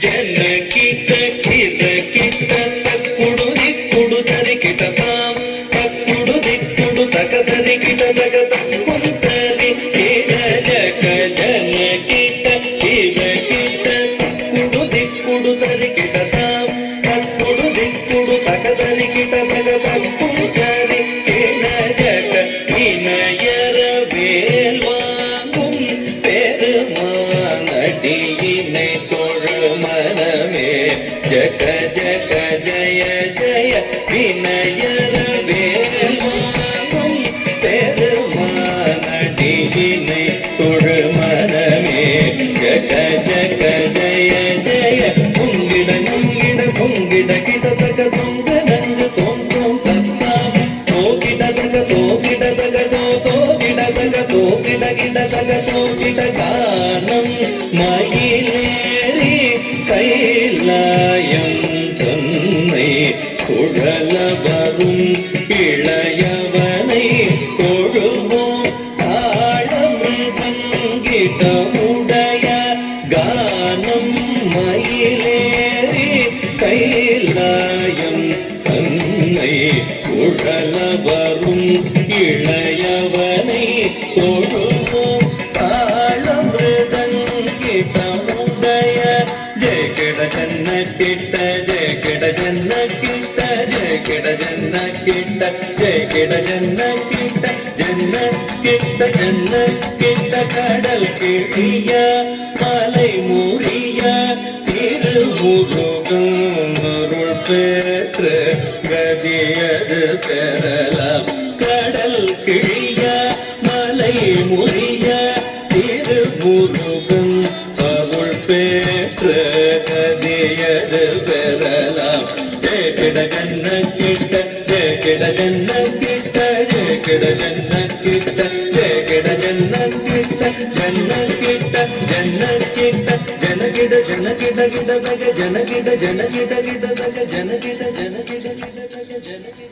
ಜನ ಕಿಟ ಕಿರ ಕಿಟ ತಕ್ಕುಡು ದಿಕ್ಕುಡು ತರಿ ಕಿಟ ತಾಂ ತಕ್ಕುಡು ದಿಕ್ಕುಡು ತಕ ತರಿ ಕಿಟ ತಕ ತಕ್ಕುಂತರಿ ಕಿಡ ಜಕ ಜನ ಕಿಟ ಕಿರ ಕಿಟ ತಕ್ಕುಡು ದಿಕ್ಕುಡು ತರಿ ಕಿಟ ತಾಂ ತಕ್ಕುಡು ದಿಕ್ಕುಡು ತಕ ತರಿ ಕಿಟ ತಕ ತಕ್ಕುಂತರಿ ಕಿಡ ಜಕ இணையர வேல் வாங்கும் பெருமானடியினை தொழு மனமே ஜக ஜக ஜய ஜய இணையர வேல் வாங்கும் பெருமானடியினை தொழு மனமே ஜக ஜக ஜய ஜய பொங்கிட நங்கிட பொங்கிட கிட தக தொங்க நங்கு தோன்றும் தத்தாம் தோகிட தக தோகிட தக தோகிட தக தோகிட கிட தக தோகிட கானம் மயிலேறி கைலாயம் தன்னை சுழல வரும் இளையவனை தொழுவோம் தாழமிருதங்கிட உடைய கானம் மயிலேறி கைலாயம் தன்னை சுழல வரும் இளையவனை தொழுவோம் தாளமிருதங்கிட உடைய ஜெயகிட ஜன்ன கிட்ட ஜெயகிட ஜன்ன கிட்ட ஜெயகிட ஜன்ன கிட்ட ஜெயகிட ஜன்ன கிட்ட ஜன்ன கிட்ட ஜன்ன கிட்ட கடல் கிழிய மலை முறிய திருமுருகன் அருள் பெற்று கதியது பெறலாம் கடல் கிழிய மலை முறிய திருமுருகன் அருள் பெற்று கதியது பெறலாம் ஜெயகிட ஜன்ன கிட்ட ஜெயகிட ஜன்ன கிட்ட ஜெயகிட ஜன்ன கிட்ட ஜெயகிட ஜன்ன கிட்ட ஜன்ன கிட்ட ஜன்ன கிட்ட ஜனகிட ஜனகிட கிட தக ஜனகிட ஜனகிட கிட தக ஜனகிட ஜனகிட கிட தக ஜனகிட